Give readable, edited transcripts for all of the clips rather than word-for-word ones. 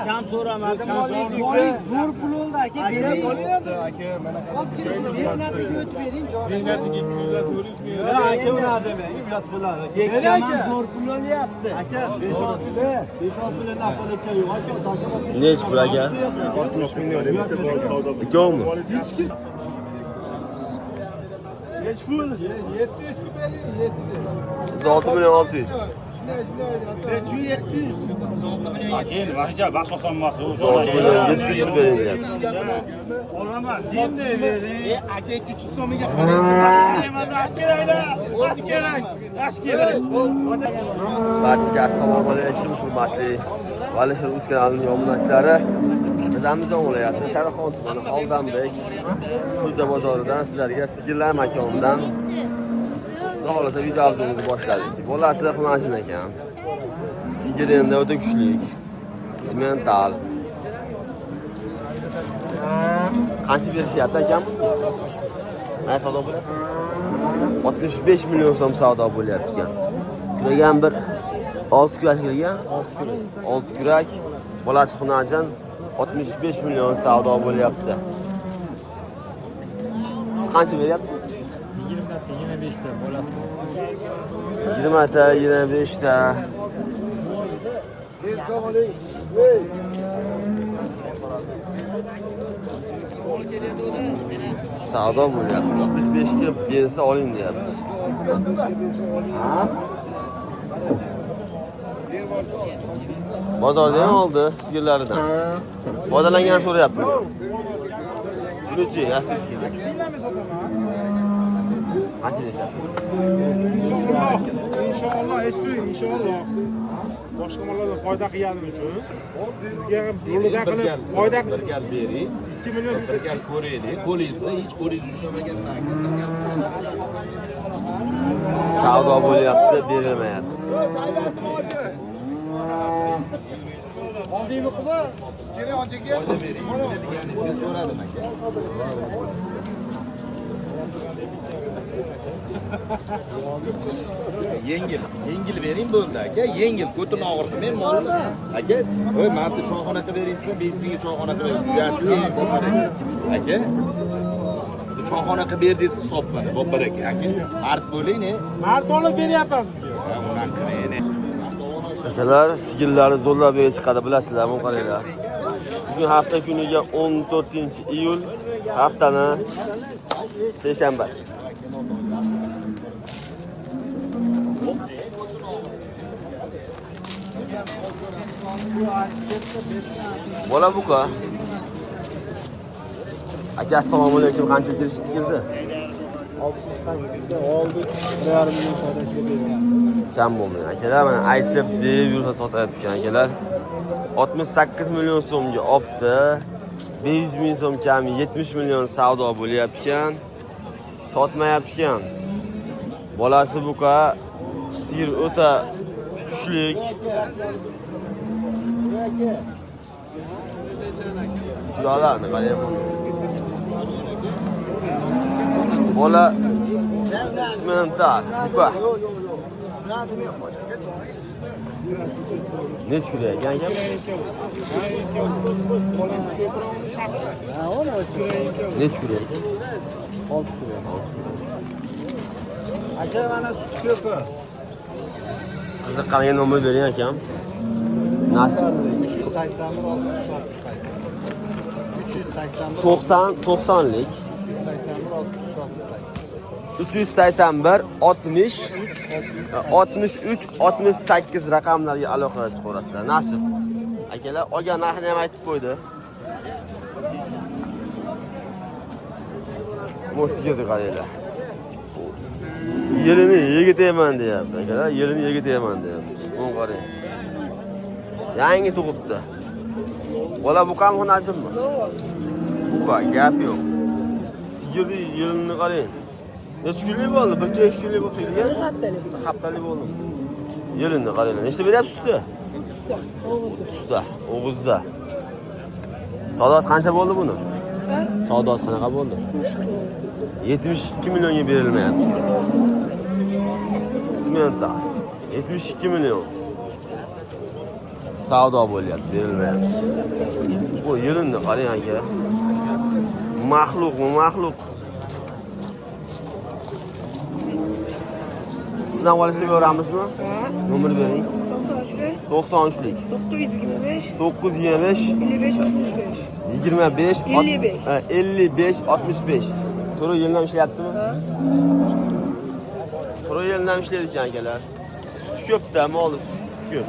Kam so'ramadim. Zo'r pul oldi aka. Bering. Aka, mana Mehnatiga o'ch bering. mehnatiga 200 ming. Aka unadi men. Uyat bo'ladi. Aka zo'r pul olyapti. Aka 5-6 million nafalikka yo'q. Aka Nech pul aka? 60 million. Ikkovmi? Hech pul 700 ku bering, 700. 6 million 600. Nechu 700. Keyin vaqtga baxt olsanmas. 6 million 700 bering deyapti. Olaman. Endi bering. Aka 200 so'miga qaraysiz. Ash keraklar. Ash kerak. Ash kerak. Barchaga assalomu alaykum, hurmatli Valishir Uch kanalining obunachilari. Biz Andijon viloyati Sharqon tumani Xoldambek Xo'ja bozoridan sizlarga sigirlar makonidan xohlasa video obzorimizni boshladik. Bolasi xunajin ekan. Sigir endi o'ta kuchli. Simental. Qancha berishyapti akam? Mana savdo bo'lyapti. 65 million so'm savdo bo'lyapti ekan. Kiragan bir 6 kurak kirgan. 6 kurak. Bolasi xunajin 65 million savdo bo'lyapti. Qancha beryapti? 20 ta 25 ta bolasi. 20 ta 25 ta. Savdo bo'lyapti. 65 ga bersa oling deyapti. Bozorda ham oldi sigirlaridan. Foydalangan so'rayapti. Necha asli sigir? Qancha deyapti? Inshaalloh, inshaalloh. Boshqa mollardan foyda qilganim uchun sizga ham yo'lida qilib foyda bir gal bering, 2 million bir gal ko'raylik. Qo'lingizda hech qo'lingiz ushlamagandan Savdo bo'lyapti, berilmayapti. oldingmi qizi? so'radim aka. Yengil bering bo'ldi aka. Yengil ko'tin og'ir qilmang molni. Aka, voy ma'lumot choyxona qilib bering desa, besiga choyxona qilib bering. Aka, choyxona qilib berdingiz hisobmani, bobbar aka. Mard bo'ling-ne. Mard olib beryapman sizga. Unaqa qilmaydi. Akalar sigirlari zo'rlab chiqadi, bilasizlarmi? Qaranglar. Bugun hafta kuniga 14-iyul, haftani seshanba. Bola buqa. Aka assalomu alaykum, qancha kirishdi girdi? 68 ga oldi, 1,5 million foydasiga bergan. Kam bo'lmaydi. Akalar mana aytib deb yursa sotayotgan akalar. 68 million so'mga olibdi. 500 ming so'm kami 70 million savdo bo'lyapti ekan. Sotmayapti ekan. Bolasi buqa, sigir o'ta kuchli. Yo'larni qarang. Bola simental, buqa. Ne şuraya gel gel. Ne şuraya? Aka mana sut ko'pi. Qiziqqaniga nomer bering akam. Nasib 90lik 381 60 63 68 raqamlarga aloqa chiqarasizlar. Nasib akalar olgan narxini ham aytib qo'ydi. Mo'sigirni qaranglar. Yerini yigitayman deyapti akalar, yerini yigitayman deyapti. Buni qarang. Yangi tug'ibdi. Bola buqam xonajimmi? Buqa gap yo'q. Sigirni yerini qarang. Necha kunlik bo'ldi? 1-2 kunlik bo'lib kelgan? Bir haftalik bo'ldi. Yerini qaranglar. Nechta beryapsiz sutda? Sutda, O'g'izda. Savdo qancha bo'ldi buni? Savdosi qanaqa bo'ldi? 72 millionga berilmayapti. Simenta 72 million. savdo bo'lyapti, berilmayapti. Bu yilini qarang aka. Maxluq. Sizdan olishib beramizmi? Nomer bering. 93lik. 925 25 55 65. To'g'ri yildan ishlayaptimi? To'g'ri yildan ishlaydi ekan akalar. Sut ko'pda, moli ko'p.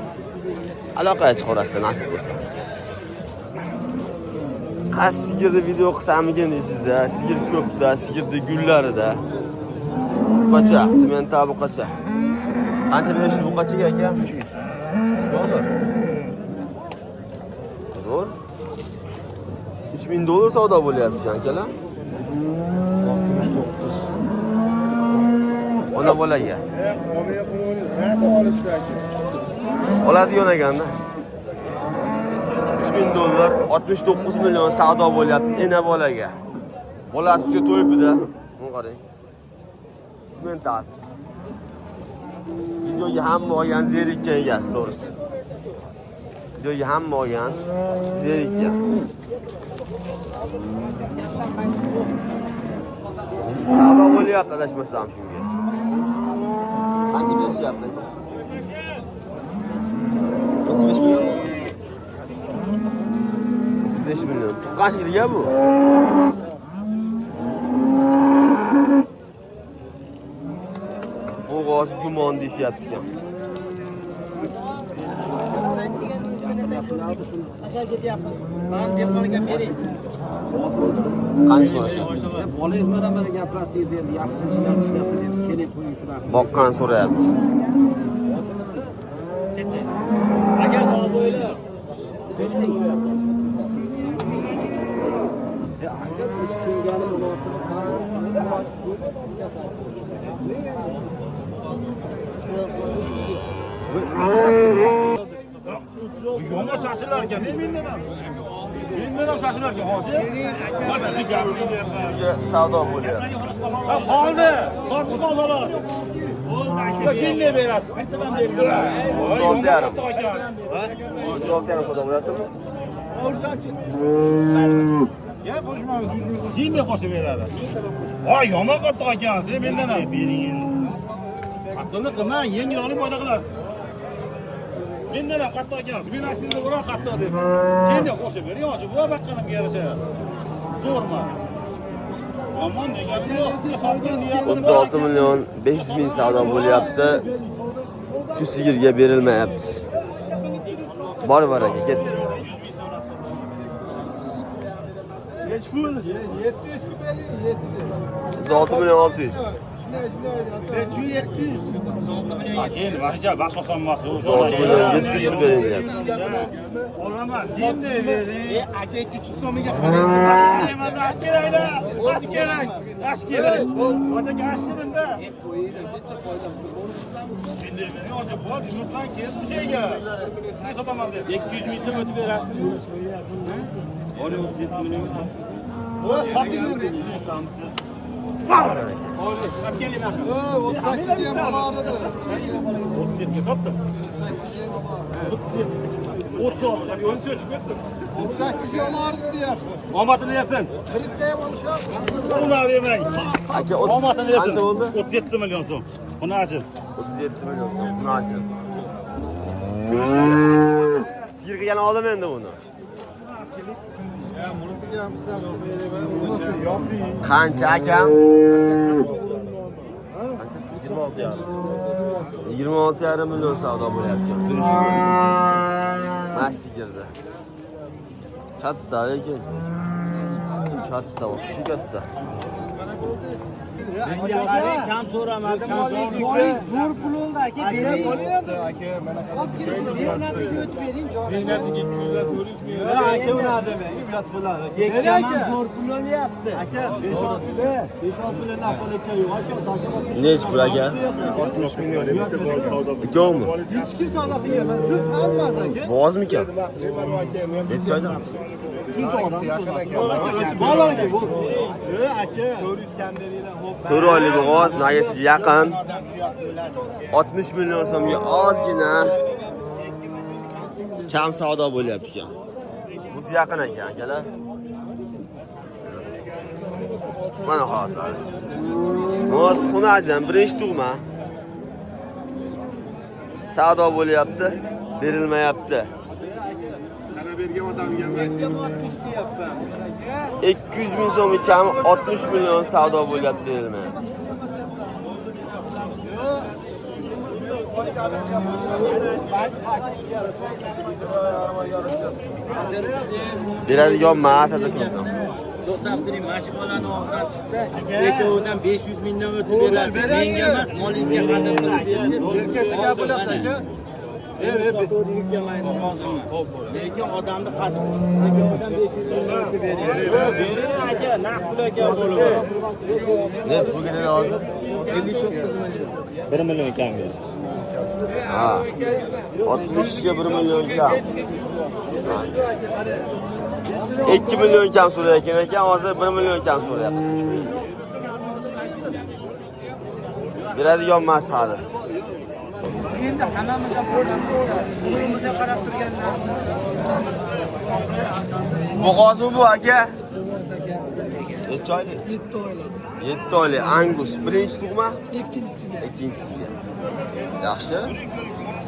Aloqaga chiqarasizlar nasib bo'lsa. Qaysi sigirni video qilsamikin deysizda? Sigir ko'pda, sigirni gullarida. Buqacha, simenta buqacha. Qancha berishsiz buqachaga aka? 3000 dollar. Zo'r. 3000 dollar savdo bo'lyapti akalar. 69. Ona bolaga. Oladigan ekanda. 3000 dollar, 69 million savdo bo'lyapti ena bolaga. Bolasiga to'yibdi-da. Buni qarang. Simentat. Videoga hamma olgan zerikkan egasi to'g'risi. Videoga hamma olgan zerikkan. Savdo bo'lyapti adashmasam shunga. Qancha berishyapti aka? 35 million. 35 million. Tuqqan sigirga bu. Bo'g'oz gumon deyishyapti ekan. Qancha so'rashyapti? Bolangizdan beri gapirasiz endi yaxshichidan ishlasa deb kelib qo'ying shunaqa. Boqqan so'rayapti. Agar o'ylar. Yomon shashilar ekan, mendan ham. Mendan ham shashilar ekan, hozir. Mana shu gapni Savdo bo'lyapti. ha, qoldi. Sochiq olaman. Bo'ldi, jinni berasiz. Qanchadan berdilar? 16,5. 16,5 savdo bo'lyaptimi? Ya qo'shmamiz. Jinni qo'shib beradi. Voy, yomon qattiq ekansiz, mendan ham bering. Qattiqni qilma, yengil olib foyda qilasiz. Mendan ham qattiq ekansiz. Men aksingizda uroq qattiq deb. Jinni qo'shib bering, hoji. Bu baqqanimga yarasha. Zo'rmi? Yomon degani yo'q. 36 million 500 ming savdo bo'lyapti. Shu sigirga berilmayapti. Bor baraka ketdi. 36 million 600. Keyin vaqtcha baxt olsanmas. 36 million 700 bering deyapti. Olaman, jinni bering. Aka 200 so'miga Ash kerakda. Ash kerak. Ash kerak. Hojaga ash shirinda. Jinni bering, hoja bor, yumurtdan keyin bu şeyga. Ne sotaman deb. 200 ming so'm o'tib berasiz. Oli 37 million. O soting. O 38 ham olardi. 37 sotdim. 30 o'ncha chiqib ketdi. 38 ham olardi deyapti. Omadini yersin. Birikda ham olishadi. Uni demang. Aka Omadini yersin. qancha bo'ldi? 37 million so'm. Buni achil. 37 million so'm. Buni oching. Sigirga yana oldim endi buni. Qancha akam? Qancha? 26,5 million savdo bo'lyapti. Mas sigirdi. Katta lekin. Katta, shu katta. kam so'ramadim. Boyingiz zo'r pul oldi aka. Bering. Aka mana Mehnatiga o'ch bering. mehnatiga 200 400 ming. Aka ular demang, uyat bo'ladi. Yekkan ham zo'r pul olyapti. Aka 5-6 million nafolikka yo'q. Aka Nech pul aka? 60 million. Ikkovmi? hech kim savdo qilmayman. Sut hammasi aka. Bozmikan? Necha oyda? Bolalarga bo'ldi. Aka 400 kam beringlar. 4 oylik g'oz, nagasi yaqin. 60 million so'mga ozgina. kam savdo bo'lyapti ekan. Bu yaqin ekan akalar. Mana hozir. Moz xunajam birinchi tug'ma. Savdo bo'lyapti, berilmayapti. Sana bergan odamga 200 ming so'm kami 60 million savdo bo'lyapti, berilmayapti. Beradigan emas, adashmasam. To'xtab turing, mashina bolani og'zidan chiqdi. Ekovidan 500 mingdan o'tib beradi. Menga emas, molingizga qanday qilib beradi? erkasi gap bo'lyapti aka. Lekin odamni qattiq. Ekovidan 500 mingdan o'tib beradi. Bering aka, naqd pul aka bo'lib. Net bu kerak hozir. 1 million kam beradi. Ha. 60 ga 1 million kam. 2 million kam so'rayotgan ekan, hozir 1 million kam so'rayapti. Beradigan emas hali. Endi hammamizga qo'limizga qarab turgan narsa. Bo'g'oz bu aka? Necha oylik? 7 oylik. 7 oylik Angus. Birinchi tug'ma? Ikkinchisiga. Ikkinchisiga. Yaxshi.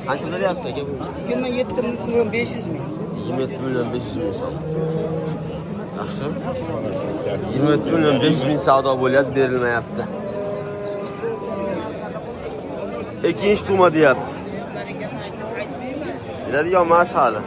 Qancha beryapsiz aka bu? 27 million 500 ming. 27 million 500 ming so'm. Yaxshi. 27 million 500 ming savdo bo'lyapti, berilmayapti. Ikkinchi tug'ma deyapti. Beradigan emas hali.